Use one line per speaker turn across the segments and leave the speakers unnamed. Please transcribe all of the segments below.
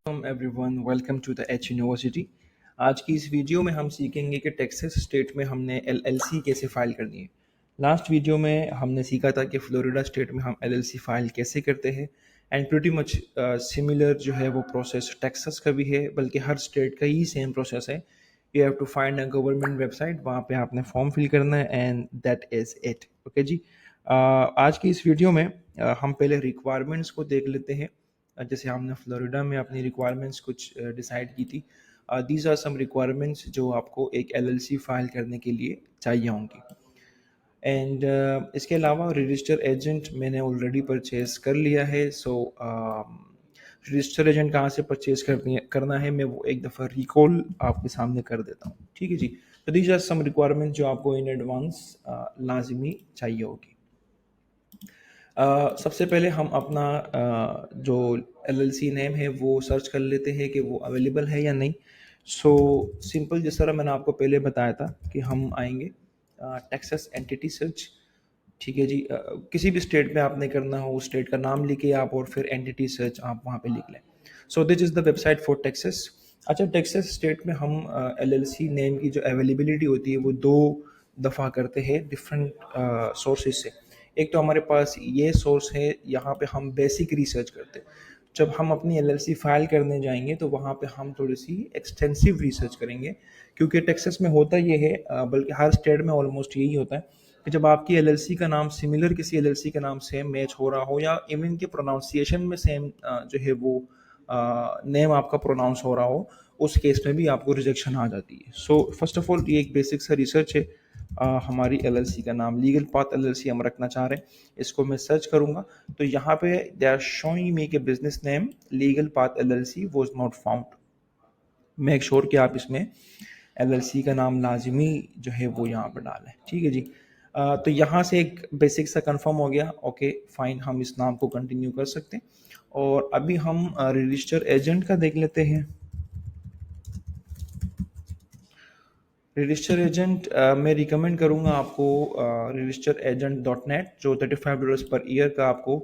Everyone welcome to the H university. आज की इस वीडियो में हम सीखेंगे कि टेक्सास स्टेट में हमने एलएलसी कैसे फ़ाइल करनी है। लास्ट वीडियो में हमने सीखा था कि फ्लोरिडा स्टेट में हम एलएलसी फ़ाइल कैसे करते हैं एंड प्रीटी मच सिमिलर जो है वो प्रोसेस टेक्सास का भी है, बल्कि हर स्टेट का ही सेम प्रोसेस है। You have to find a government website, वहाँ पे आपने फॉर्म फिल करना है and that is it. Okay जी। आज की इस वीडियो में हम पहले रिक्वायरमेंट्स को देख लेते हैं। जैसे हमने फ्लोरिडा में अपनी रिक्वायरमेंट्स कुछ डिसाइड की थी। दीज आर सम रिक्वायरमेंट्स जो आपको एक एलएलसी फाइल करने के लिए चाहिए होंगी। एंड इसके अलावा रजिस्टर एजेंट मैंने ऑलरेडी परचेज कर लिया है। सो रजिस्टर एजेंट कहाँ से परचेज करना है मैं वो एक दफ़ा रिकॉल आपके सामने कर देता हूँ। ठीक है जी। तो दीज आर सम रिक्वायरमेंट जो आपको इन एडवांस लाजमी चाहिए होगी। सबसे पहले हम अपना जो एलएलसी नेम है वो सर्च कर लेते हैं कि वो अवेलेबल है या नहीं। सो सिंपल, जिस तरह मैंने आपको पहले बताया था कि हम आएंगे टेक्सास एंटिटी सर्च। ठीक है जी। किसी भी स्टेट में आपने करना हो उस स्टेट का नाम लिखे आप और फिर एंटिटी सर्च आप वहाँ पे लिख लें। सो this is the website for Texas. अच्छा, टेक्सास स्टेट में हम एलएलसी नेम की जो अवेलेबिलिटी होती है वो दो दफ़ा करते हैं डिफरेंट सोर्सेज से। एक तो हमारे पास ये सोर्स है, यहाँ पे हम बेसिक रिसर्च करते हैं। जब हम अपनी एलएलसी फाइल करने जाएंगे तो वहाँ पे हम थोड़ी सी एक्सटेंसिव रिसर्च करेंगे, क्योंकि टेक्सास में होता ये है, बल्कि हर स्टेट में ऑलमोस्ट यही होता है कि जब आपकी एलएलसी का नाम सिमिलर किसी एलएलसी के नाम से मैच हो रहा हो या इवन के प्रोनाउंसिएशन में सेम जो है वो नेम आपका प्रोनाउंस हो रहा हो, उस केस में भी आपको रिजेक्शन आ जाती है। सो फर्स्ट ऑफ ऑल ये एक बेसिक सा रिसर्च है। हमारी एलएलसी का नाम लीगल पाथ एलएलसी हम रखना चाह रहे हैं। इसको मैं सर्च करूंगा तो यहाँ पे दे आर शोइंग मी के business name legal path LLC was not found. Make sure कि आप इसमें एलएलसी का नाम लाजमी जो है वो यहाँ पर डालें। ठीक है जी। तो यहाँ से एक बेसिक सा कंफर्म हो गया। ओके फाइन, हम इस नाम को कंटिन्यू कर सकते हैं। और अभी हम रजिस्टर एजेंट का देख लेते हैं। रजिस्टर एजेंट मैं रिकमेंड करूँगा आपको रजिस्टर एजेंट .net, जो $35 पर ईयर का आपको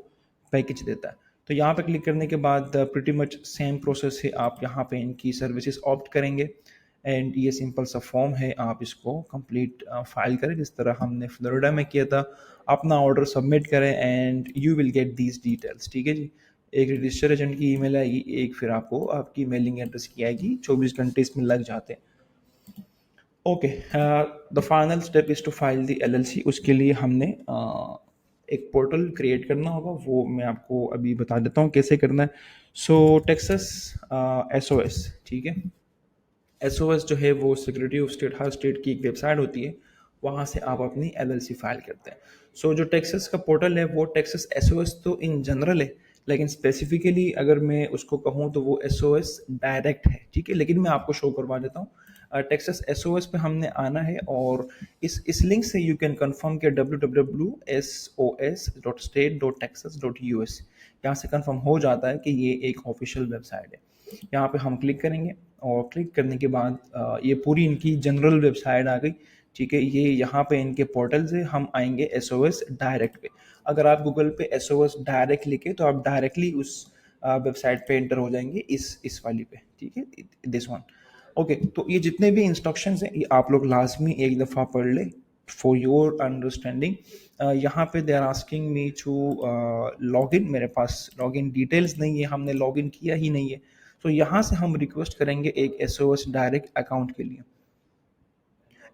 पैकेज देता है। तो यहाँ पे क्लिक करने के बाद प्रिटी मच सेम प्रोसेस है। आप यहाँ पे इनकी सर्विसेज ऑप्ट करेंगे एंड ये सिंपल सा फॉर्म है, आप इसको कंप्लीट फाइल करें जिस तरह हमने फ्लोरिडा में किया था। अपना ऑर्डर सबमिट करें and you will get these details. ठीक है जी। एक रजिस्टर एजेंट की ईमेल आएगी, एक फिर आपको आपकी मेलिंग एड्रेस की आएगी। 24 घंटे इसमें लग जाते हैं। Okay, the final step is to file the LLC. उसके लिए हमने एक पोर्टल क्रिएट करना होगा, वो मैं आपको अभी बता देता हूँ कैसे करना है। सो टेक्सास एसओएस, ठीक है। एसओएस जो है वो security of state, her state की एक वेबसाइट होती है, वहाँ से आप अपनी एलएलसी फाइल करते हैं। सो जो टेक्सास का पोर्टल है वो टेक्सास एसओएस तो इन जनरल है, लेकिन स्पेसिफिकली अगर मैं उसको कहूँ तो वो एसओएस डायरेक्ट है। ठीक है, लेकिन मैं आपको शो करवा देता हूँ। टेक्सास एसओएस पे हमने आना है और इस लिंक से यू कैन कंफर्म के www.sos.state.texas.us, यहाँ से कंफर्म हो जाता है कि ये एक ऑफिशियल वेबसाइट है। यहाँ पे हम क्लिक करेंगे और क्लिक करने के बाद ये पूरी इनकी जनरल वेबसाइट आ गई। ठीक है, ये यहाँ पे इनके पोर्टल से हम आएंगे एसओएस डायरेक्ट पे। अगर आप गूगल पे एसओएस डायरेक्ट लिखे तो आप डायरेक्टली उस वेबसाइट पे एंटर हो जाएंगे, इस वाली पे। ठीक है, दिस वन। ओके, तो ये जितने भी इंस्ट्रक्शंस हैं ये आप लोग लाजमी एक दफ़ा पढ़ ले फॉर योर अंडरस्टैंडिंग। यहाँ पे they are asking me to log in. मेरे पास लॉग इन डिटेल्स नहीं है, हमने लॉग इन किया ही नहीं है। तो यहाँ से हम रिक्वेस्ट करेंगे एक एसओएस डायरेक्ट अकाउंट के लिए।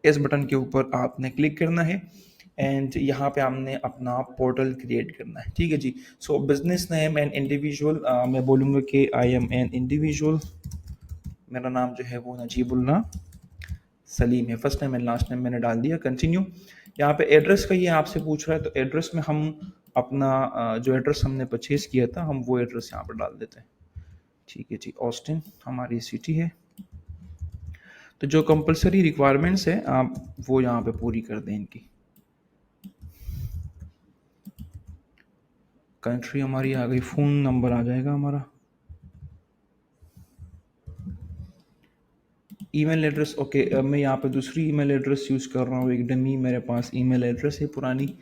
इस बटन के ऊपर आपने क्लिक करना है एंड यहाँ पे हमने अपना पोर्टल क्रिएट करना है। ठीक है जी। So business name and individual, मैं बोलूँगा कि आई एम एन इंडिविजुअल। मेरा नाम जो है वो नजीबुल्ला सलीम है। First name and last name मैंने डाल दिया। कंटिन्यू। यहाँ पे एड्रेस का ये आपसे पूछ रहा है, तो एड्रेस में हम अपना जो एड्रेस हमने परचेज किया था हम वो एड्रेस यहाँ पर डाल देते हैं। ठीक है जी, ऑस्टिन हमारी सिटी है। तो जो कंपलसरी रिक्वायरमेंट्स है आप वो यहाँ पे पूरी कर दें इनकी। कंट्री हमारी आ गई, फ़ोन नंबर आ जाएगा हमारा, ईमेल एड्रेस। ओके, मैं यहाँ पे दूसरी ईमेल एड्रेस यूज़ कर रहा हूँ, एक डमी मेरे पास ईमेल एड्रेस है पुरानी।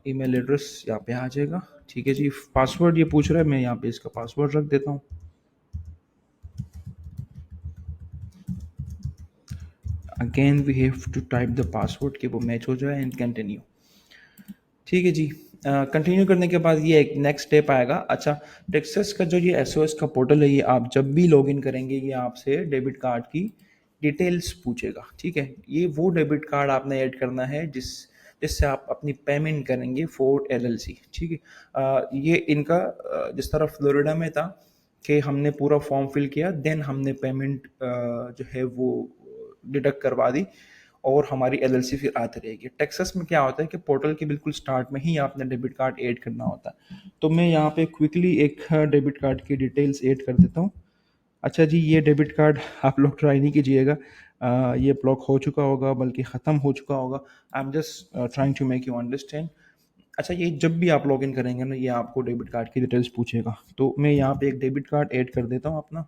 ईमेल एड्रेस यहाँ पे आ जाएगा। ठीक है जी। पासवर्ड ये पूछ रहा है, मैं यहाँ पे इसका पासवर्ड रख देता हूँ। Again we have to type the password कि वो मैच हो जाए एंड कंटिन्यू। ठीक है जी। कंटिन्यू करने के बाद ये एक नेक्स्ट स्टेप आएगा। अच्छा, टेक्सास का जो ये एसओएस का पोर्टल है, ये आप जब भी लॉगिन करेंगे ये आपसे डेबिट कार्ड की डिटेल्स पूछेगा। ठीक है, ये वो डेबिट कार्ड आपने ऐड करना है जिससे आप अपनी पेमेंट करेंगे फॉर एलएलसी। ठीक है। ये इनका जिस तरह फ्लोरिडा में था कि हमने पूरा फॉर्म फिल किया, देन हमने पेमेंट जो है वो डिडक्ट करवा दी और हमारी एलएलसी फिर आती रहेगी। टेक्सास में क्या होता है कि पोर्टल के बिल्कुल स्टार्ट में ही आपने डेबिट कार्ड ऐड करना होता है। तो मैं यहाँ पे क्विकली एक डेबिट कार्ड की डिटेल्स ऐड कर देता हूँ। अच्छा जी, ये डेबिट कार्ड आप लोग ट्राई नहीं कीजिएगा, ये ब्लॉक हो चुका होगा, बल्कि ख़त्म हो चुका होगा। I am just trying to make you understand. अच्छा, ये जब भी आप लॉगिन करेंगे ना, ये आपको डेबिट कार्ड की डिटेल्स पूछेगा। तो मैं यहाँ पे एक डेबिट कार्ड ऐड कर देता हूँ अपना,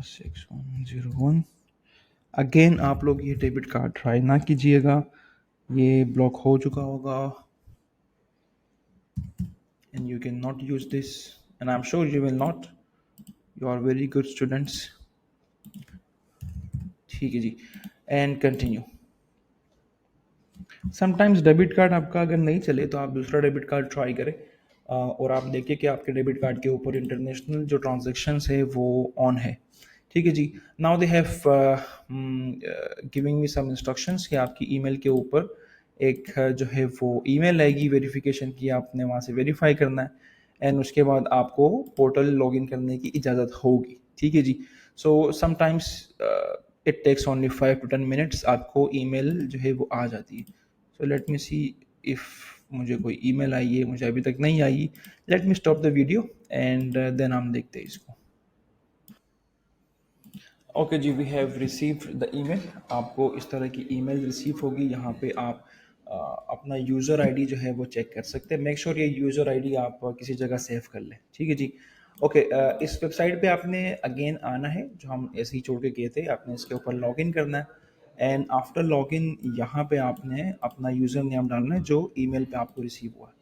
6101। अगेन आप लोग ये डेबिट कार्ड ट्राई ना कीजिएगा, ये ब्लॉक हो चुका होगा and you cannot use this, and I'm sure you will not, you are very good students। ठीक है जी, and continue. Sometimes debit card आपका अगर नहीं चले तो आप दूसरा डेबिट कार्ड ट्राई करें, और आप देखिए कि आपके डेबिट कार्ड के ऊपर इंटरनेशनल जो ट्रांजेक्शन्स है वो ऑन है। ठीक है जी। Now they have giving me some instructions कि आपकी ईमेल के ऊपर एक जो है वो ईमेल आएगी वेरिफिकेशन की, आपने वहाँ से वेरीफाई करना है एंड उसके बाद आपको पोर्टल लॉगिन करने की इजाज़त होगी। ठीक है जी। So sometimes it takes only 5 to 10 minutes, आपको ईमेल जो है वो आ जाती है। So let me C if मुझे कोई ईमेल आई है, मुझे अभी तक नहीं आई। Let me stop the video and then हम देखते हैं इसको। ओके जी, we have received the email. आपको इस तरह की ईमेल रिसीव होगी, यहाँ पे आप अपना यूज़र आईडी जो है वो चेक कर सकते हैं। मेक श्योर ये यूज़र आईडी आप किसी जगह सेव कर लें। ठीक है जी। ओके, इस वेबसाइट पे आपने अगेन आना है, जो हम ऐसे ही छोड़ के गए थे। आपने इसके ऊपर लॉगिन करना है एंड आफ्टर लॉगिन यहाँ पे आपने अपना यूज़र नेम डालना है जो ईमेल पे आपको रिसीव हुआ है।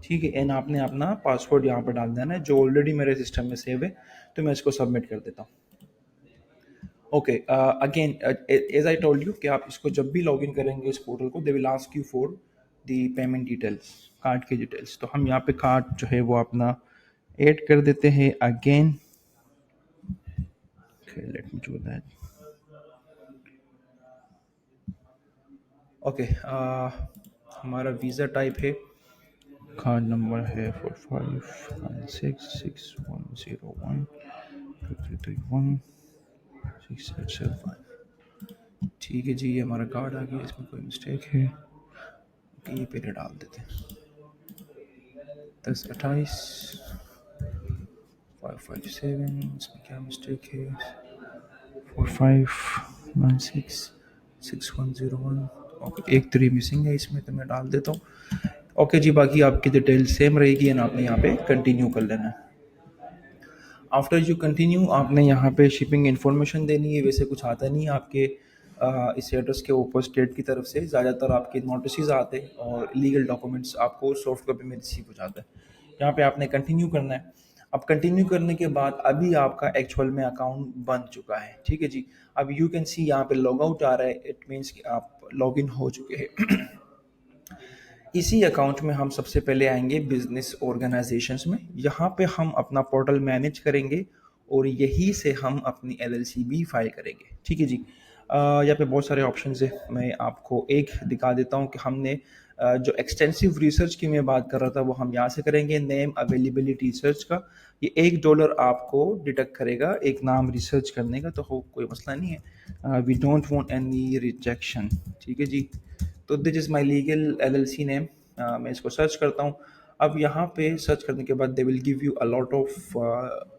ठीक है, एंड आपने अपना पासवर्ड यहाँ पर डाल देना है जो ऑलरेडी मेरे सिस्टम में सेव है। तो मैं इसको सबमिट कर देता हूँ। Okay, again as I told you कि आप इसको जब भी लॉगिन करेंगे इस पोर्टल को, they will ask you for the payment details, card की डिटेल्स। तो हम यहाँ पे कार्ड जो है वो अपना ऐड कर देते हैं again. Let me do that. Okay, हमारा वीज़ा टाइप है, कार्ड नंबर है 4596610123316875। ठीक है जी, ये हमारा कार्ड आ गया, इसमें कोई मिस्टेक है कि ये पहले डाल देते हैं। 1028 557, इसमें क्या मिस्टेक है? 45966101। ओके, एक 3 मिसिंग है इसमें, तो मैं डाल देता हूँ। ओके जी, बाकी आपकी डिटेल सेम रहेगी एंड आपने यहाँ पे कंटिन्यू कर लेना है। आफ्टर यू कंटिन्यू आपने यहाँ पे शिपिंग इन्फॉर्मेशन देनी है। वैसे कुछ आता नहीं है आपके इस एड्रेस के ऊपर स्टेट की तरफ से। ज़्यादातर आपके नोटिस आते हैं और लीगल डॉक्यूमेंट्स आपको सॉफ्ट कॉपी में रिसीव हो जाता है। यहाँ पे आपने कंटिन्यू करना है। अब कंटिन्यू करने के बाद अभी आपका एक्चुअल में अकाउंट बन चुका है। ठीक है जी। अब यू कैन सी यहाँ पे लॉग आउट आ रहा है, इट मीन्स कि आप लॉग इन हो चुके हैं। इसी अकाउंट में हम सबसे पहले आएंगे बिजनेस ऑर्गेनाइजेशंस में। यहाँ पे हम अपना पोर्टल मैनेज करेंगे और यहीं से हम अपनी एलएलसी भी फाइल करेंगे। ठीक है जी। यहाँ पे बहुत सारे ऑप्शंस है, मैं आपको एक दिखा देता हूँ कि हमने जो एक्सटेंसिव रिसर्च की मैं बात कर रहा था वो हम यहाँ से करेंगे। नेम अवेलेबिलिटी सर्च का ये $1 आपको डिडक्ट करेगा एक नाम रिसर्च करने का, तो हो कोई मसला नहीं है। We don't want any rejection. ठीक है जी। तो this is my legal LLC name. मैं इसको सर्च करता हूँ। अब यहाँ पे सर्च करने के बाद they will give you a lot of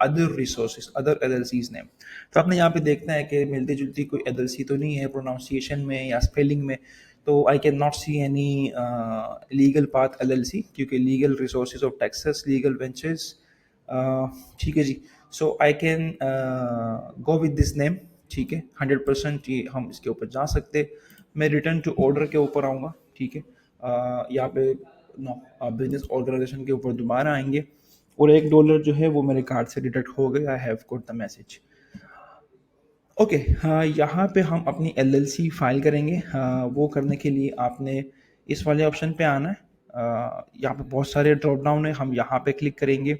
other resources, other LLCs name. तो आपने यहाँ पे देखना है कि मिलती जुलती कोई एलएलसी तो नहीं है प्रोनाउंसिएशन में या स्पेलिंग में। तो I can not see any legal path LLC, क्योंकि legal resources of Texas legal ventures. ठीक है जी। So I can go with this name. ठीक है, 100% ये हम इसके ऊपर जा सकते। मैं रिटर्न टू ऑर्डर के ऊपर आऊँगा। ठीक है, यहाँ पे नो बिजनेस ऑर्गेनाइजेशन के ऊपर दोबारा आएंगे और $1 जो है वो मेरे कार्ड से डिडक्ट हो गया। I have got the message. Okay, हाँ, यहाँ पे हम अपनी एलएलसी फाइल करेंगे। हाँ, वो करने के लिए आपने इस वाले ऑप्शन पे आना है। यहाँ पे बहुत सारे ड्रॉप डाउन है, हम यहाँ पे क्लिक करेंगे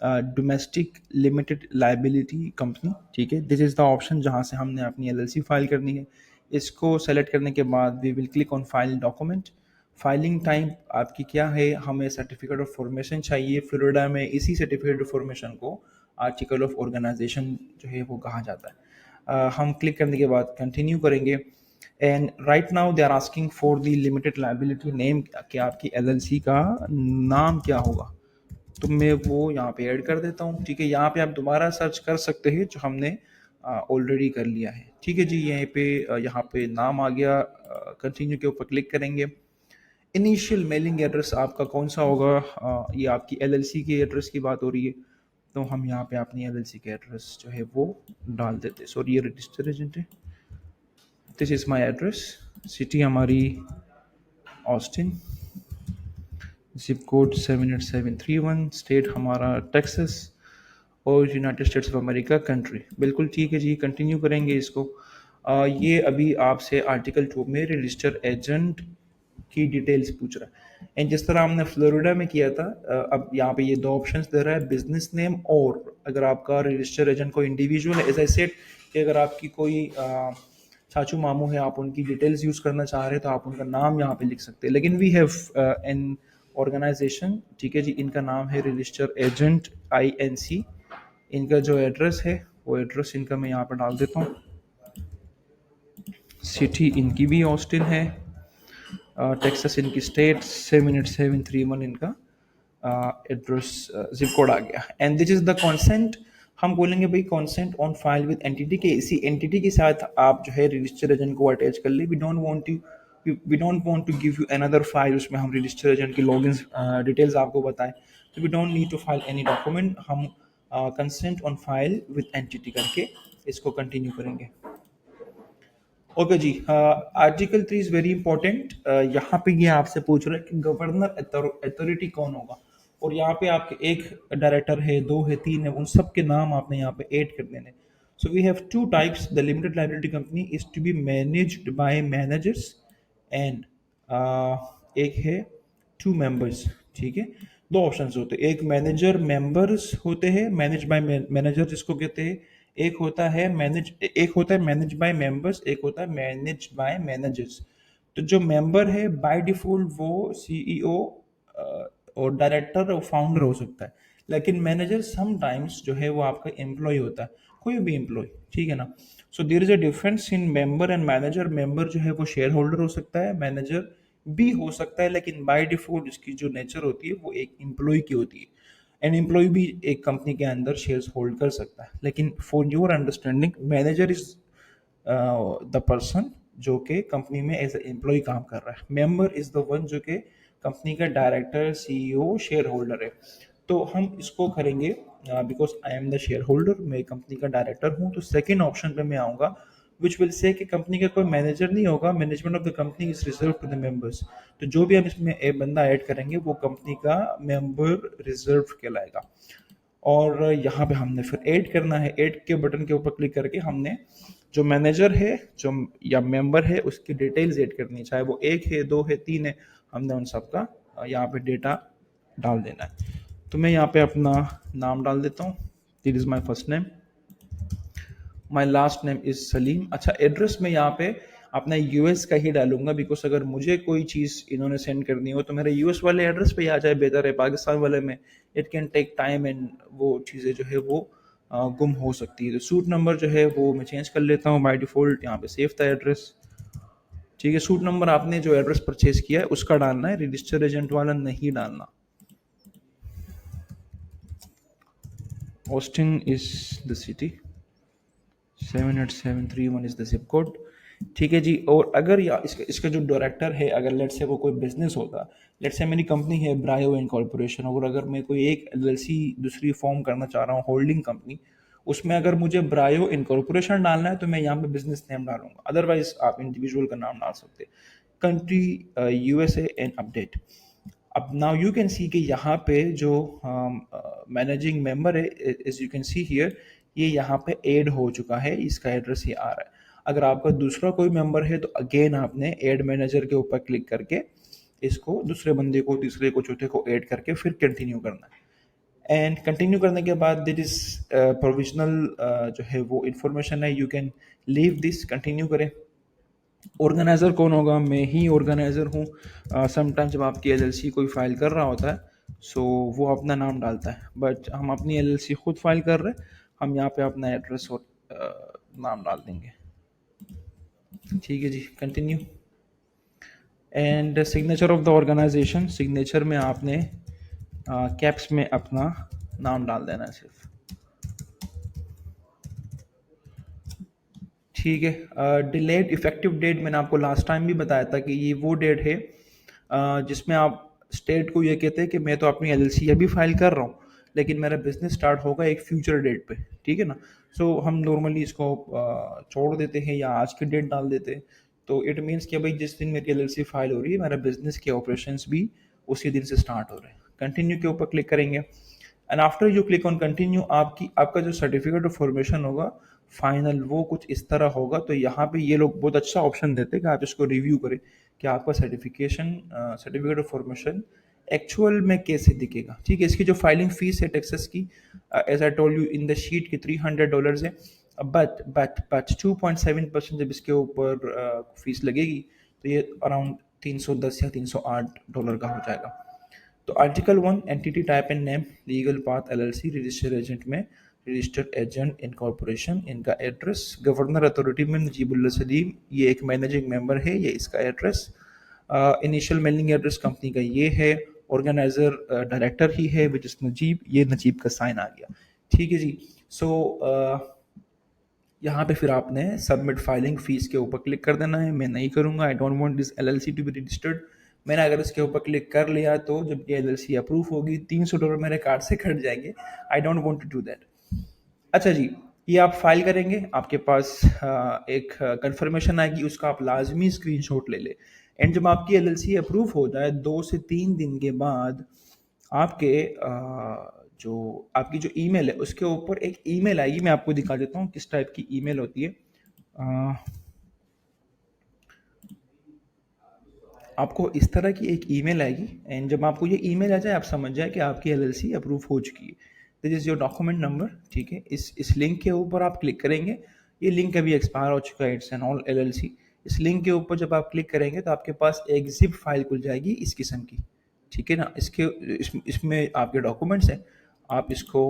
डोमेस्टिक लिमिटेड लाइबिलिटी कंपनी। ठीक है, दिस इज़ द ऑप्शन जहाँ से हमने अपनी एलएलसी फाइल करनी है। इसको सेलेक्ट करने के बाद we will click on file document. Filing time आपकी क्या है, हमें सर्टिफिकेट ऑफ फॉर्मेशन चाहिए। फ्लोरिडा में इसी सर्टिफिकेट ऑफ फॉर्मेशन को आर्टिकल ऑफ ऑर्गेनाइजेशन जो है वो कहा जाता है। हम क्लिक करने के बाद कंटिन्यू करेंगे। And right now they are asking for the limited liability name, कि आपकी एलएलसी का नाम क्या होगा। तो मैं वो यहाँ पे ऐड कर देता हूँ। ठीक है, यहाँ पे आप दोबारा सर्च कर सकते हैं जो हमने ऑलरेडी कर लिया है। ठीक है जी, यहाँ पे नाम आ गया। कंटिन्यू के ऊपर क्लिक करेंगे। इनिशियल मेलिंग एड्रेस आपका कौन सा होगा, ये आपकी एलएलसी के एड्रेस की बात हो रही है। तो हम यहाँ पे अपनी एलएलसी के एड्रेस जो है वो डाल देते हैं। सॉरी, ये रजिस्टर एजेंट है। This is my address. City हमारी ऑस्टिन, जिप कोड 78731, स्टेट हमारा टेक्सास, और United states of America country. बिल्कुल ठीक है जी, कंटिन्यू करेंगे इसको। ये अभी आपसे आर्टिकल 2 में रजिस्टर एजेंट की डिटेल्स पूछ रहा है। एंड जिस तरह हमने फ्लोरिडा में किया था, अब यहाँ पे ये दो ऑप्शंस दे रहा है, बिजनेस नेम, और अगर आपका रजिस्टर एजेंट कोई इंडिविजुअल है, एज आई सेड कि अगर आपकी कोई चाचू मामू है, आप उनकी डिटेल्स यूज़ करना चाह रहे हैं तो आप उनका नाम यहाँ पे लिख सकते हैं। लेकिन वी हैव एन ऑर्गेनाइजेशन, ठीक है जी, इनका नाम है रजिस्टर एजेंट INC। इनका जो एड्रेस है वो एड्रेस इनका मैं यहाँ पर डाल देता हूँ। सिटी इनकी भी ऑस्टिन है, टेक्सास इनकी स्टेट, 78731 इनका एड्रेस, जिप कोड आ गया। And this is the consent. हम बोलेंगे भाई consent on file with entity, के इसी एंटिटी के साथ आप जो है रजिस्टर एजेंट को अटैच कर ले। We don't want to give you another file, उसमें हम रजिस्टर एजेंट की लॉगिन डिटेल्स आपको बताएं। तो we don't need to file any document. हम consent on file with entity करके इसको कंटिन्यू करेंगे। ओके जी, आर्टिकल 3 इज वेरी इंपॉर्टेंट। यहाँ पे ये आपसे पूछ रहा है कि गवर्नर अथॉरिटी कौन होगा, और यहाँ पे आपके एक डायरेक्टर है, दो है, तीन है, उन सब के नाम आपने यहाँ पे ऐड कर देने। So we have two types. The limited liability company is to be managed by managers, and एक है टू मेंबर्स। ठीक है, दो ऑप्शंस होते हैं, एक मैनेजर मेंबर्स होते हैं, मैनेज बाय मैनेजर जिसको कहते हैं। एक होता है मैनेज बाय मेंबर्स, एक होता है मैनेज बाय मैनेजर्स। तो जो मेंबर है बाय डिफॉल्ट वो CEO और डायरेक्टर और फाउंडर हो सकता है। लेकिन मैनेजर समटाइम्स जो है वो आपका एम्प्लॉय होता है, कोई भी एम्प्लॉय। ठीक है ना। So there is a difference in member and manager. Member जो है वो शेयर होल्डर हो सकता है, मैनेजर भी हो सकता है, लेकिन बाय डिफॉल्ट इसकी जो नेचर होती है वो एक एम्प्लॉय की होती है। एन एम्प्लॉय भी एक कंपनी के अंदर शेयर्स होल्ड कर सकता है। लेकिन for your understanding, manager is the person जो कि कंपनी में एज ए एम्प्लॉय काम कर रहा है। मेंबर इज द वन जो कि कंपनी का डायरेक्टर, CEO, शेयर होल्डर है। तो हम इसको करेंगे, because I am the share holder, मैं कंपनी का डायरेक्टर हूँ, तो सेकेंड ऑप्शन पे मैं आऊँगा, विच विल से कि कंपनी का कोई मैनेजर नहीं होगा, management of the company is reserve to the members. तो जो भी हम इसमें एक बंदा ऐड करेंगे वो कंपनी का मेंबर रिजर्व कहलाएगा। और यहाँ पे हमने फिर ऐड करना है। ऐड के बटन के ऊपर क्लिक करके हमने जो मैनेजर है जो या मेंबर है उसकी डिटेल्स ऐड करनी है, चाहे वो एक है, दो है, तीन है, हमने उन सब का यहाँ पे डेटा डाल देना है। तो मैं यहाँ पे अपना नाम डाल देता हूँ। This is my first name, my last name is Salim. अच्छा, एड्रेस में यहाँ पे अपना US का ही डालूंगा, बिकॉज अगर मुझे कोई चीज़ इन्होंने सेंड करनी हो तो मेरे US वाले एड्रेस पे ही आ जाए, बेहतर है। पाकिस्तान वाले में it can take time, and वो चीज़ें जो है वो गुम हो सकती है। तो सूट नंबर जो है वो मैं चेंज कर लेता हूँ बाय डिफ़ॉल्ट, यहाँ पे सेव था एड्रेस। ठीक है, सूट नंबर आपने जो एड्रेस परचेज किया है उसका डालना है, रजिस्टर एजेंट वाला नहीं डालना। Austin is the city, 78731 is the zip code. ठीक है जी। और अगर इसका जो डायरेक्टर है, अगर लेट से वो कोई बिजनेस होता, लेट से मेरी कंपनी है ब्रायो इनकॉर्पोरेशन, और अगर मैं कोई एक LLC दूसरी फॉर्म करना चाह रहा हूँ, होल्डिंग कंपनी, उसमें अगर मुझे ब्रायो इनकॉर्पोरेशन डालना है तो मैं यहाँ पे बिजनेस नेम डालूंगा, अदरवाइज आप इंडिविजुअल का नाम डाल सकते। Country USA and update. अब नाउ यू कैन सी कि यहाँ पे जो मैनेजिंग मेंबर है, as you can see here, ये यहाँ पे ऐड हो चुका है, इसका एड्रेस ये आ रहा है। अगर आपका दूसरा कोई मेंबर है तो अगेन आपने ऐड मैनेजर के ऊपर क्लिक करके इसको दूसरे बंदे को, तीसरे को, चौथे को ऐड करके फिर कंटिन्यू करना है। एंड कंटिन्यू करने के बाद दिट इज प्रोविजनल जो है वो इन्फॉर्मेशन है, you can leave this, continue करें। ऑर्गेनाइज़र कौन होगा? मैं ही ऑर्गेनाइज़र हूँ। समटाइम जब आपकी एलएलसी कोई फाइल कर रहा होता है सो वो अपना नाम डालता है, बट हम अपनी एलएलसी खुद फाइल कर रहे हैं, हम यहाँ पे अपना एड्रेस और नाम डाल देंगे। ठीक है जी, continue. And signature of the organisation, signature में आपने कैप्स में अपना नाम डाल देना है सिर्फ। ठीक है। डिलेड इफेक्टिव डेट, मैंने आपको लास्ट टाइम भी बताया था कि ये वो डेट है जिसमें आप स्टेट को ये कहते हैं कि मैं तो अपनी एलएलसी अभी फाइल कर रहा हूँ लेकिन मेरा बिजनेस स्टार्ट होगा एक फ्यूचर डेट पे। ठीक है ना? सो हम नॉर्मली इसको छोड़ देते हैं या आज की डेट डाल देते हैं। तो इट मीन्स कि भाई जिस दिन मेरी एलएलसी फाइल हो रही है मेरा बिजनेस के ऑपरेशंस भी उसी दिन से स्टार्ट हो रहे हैं। कंटिन्यू के ऊपर क्लिक करेंगे and after you click on continue आपका जो सर्टिफिकेट ऑफ फॉर्मेशन होगा फाइनल वो कुछ इस तरह होगा। तो यहाँ पे ये लोग बहुत अच्छा ऑप्शन देते हैं कि आप इसको रिव्यू करें कि आपका सर्टिफिकेट ऑफ फॉर्मेशन एक्चुअल में कैसे दिखेगा। ठीक है, इसकी जो फाइलिंग फीस है टेक्सास की, as I told you in the sheet की $300 है, बट 2.7% जब इसके ऊपर फीस लगेगी तो ये अराउंड 310 या $308 का हो जाएगा। तो article 1 entity type and name, legal path LLC, registered agent में रजिस्टर्ड एजेंट इनकॉर्पोरेशन, इनका एड्रेस, गवर्नर अथॉरिटी में नजीबुल्ला सलीम, ये एक मैनेजिंग मेंबर है, ये इसका address, initial mailing address company का ये है, ऑर्गेनाइजर डायरेक्टर ही है विच इज नजीब, ये नजीब का साइन आ गया। ठीक है जी। सो यहाँ पे फिर आपने सबमिट फाइलिंग फीस के ऊपर क्लिक कर देना है। मैं नहीं करूँगा, I don't want this LLC to be registered. मैंने अगर इसके ऊपर क्लिक कर लिया तो जब ये एलएलसी अप्रूव होगी $300 मेरे कार्ड से कट जाएंगे। I don't want to do that. अच्छा जी, ये आप फाइल करेंगे, आपके पास एक कंफर्मेशन आएगी, उसका आप लाजमी स्क्रीनशॉट ले ले। एंड जब आपकी एलएलसी अप्रूव हो जाए 2 से 3 दिन के बाद आपके जो आपकी जो ईमेल है उसके ऊपर एक ईमेल आएगी। मैं आपको दिखा देता हूँ किस टाइप की ईमेल होती है। आपको इस तरह की एक ईमेल आएगी एंड जब आपको ये ईमेल आ जाए आप समझ जाए कि आपकी एलएलसी अप्रूव हो चुकी है। This is your document number. ठीक है, इस लिंक के ऊपर आप क्लिक करेंगे। ये लिंक अभी एक्सपायर हो चुका है, इट्स एन ऑल एलएलसी। इस लिंक के ऊपर जब आप क्लिक करेंगे तो आपके पास एक जिप फाइल खुल जाएगी इस किस्म की। ठीक है ना? इसमें आपके डॉक्यूमेंट्स हैं। आप इसको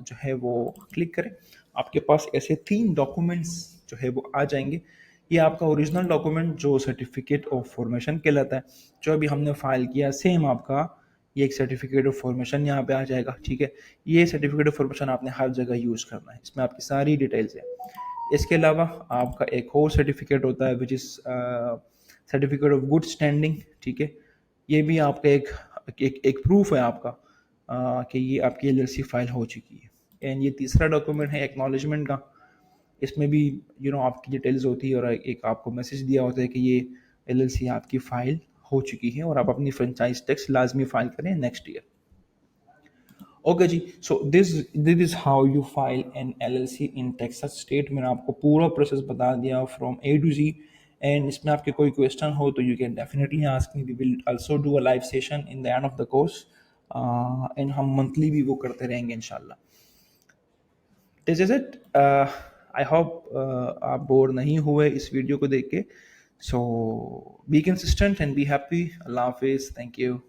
जो है वो क्लिक करें, आपके पास ऐसे 3 डॉक्यूमेंट्स जो है वो आ जाएंगे। ये आपका ओरिजिनल डॉक्यूमेंट जो सर्टिफिकेट ऑफ फॉर्मेशन कहलाता है, जो अभी हमने फाइल किया सेम आपका ये एक सर्टिफिकेट ऑफ फॉर्मेशन यहाँ पे आ जाएगा। ठीक है, ये सर्टिफिकेट ऑफ फॉर्मेशन आपने हर जगह यूज़ करना है, इसमें आपकी सारी डिटेल्स है। इसके अलावा आपका एक और सर्टिफिकेट होता है which is certificate of good standing. ठीक है, ये भी आपका एक प्रूफ है आपका कि ये आपकी एलएलसी फाइल हो चुकी है। एंड ये तीसरा डॉक्यूमेंट है एक्नॉलेजमेंट का। इसमें भी आपकी डिटेल्स होती है और एक आपको मैसेज दिया होता है कि ये एलएलसी आपकी फ़ाइल हो चुकी है और आप अपनी फ्रेंचाइज टैक्स लाजमी फ़ाइल करें नेक्स्ट ईयर। ओके जी, so this is how you file an LLC in Texas state. मैंने आपको पूरा प्रोसेस बता दिया from A to G. And इसमें आपके कोई क्वेश्चन हो तो you can definitely ask me. We will also do a live session in the end of the course and हम मंथली भी वो करते रहेंगे इंशाल्लाह। This is it. I hope आप बोर नहीं हुए इस वीडियो को देख के। So be consistent and be happy. अल्लाह हाफिज़, थैंक यू।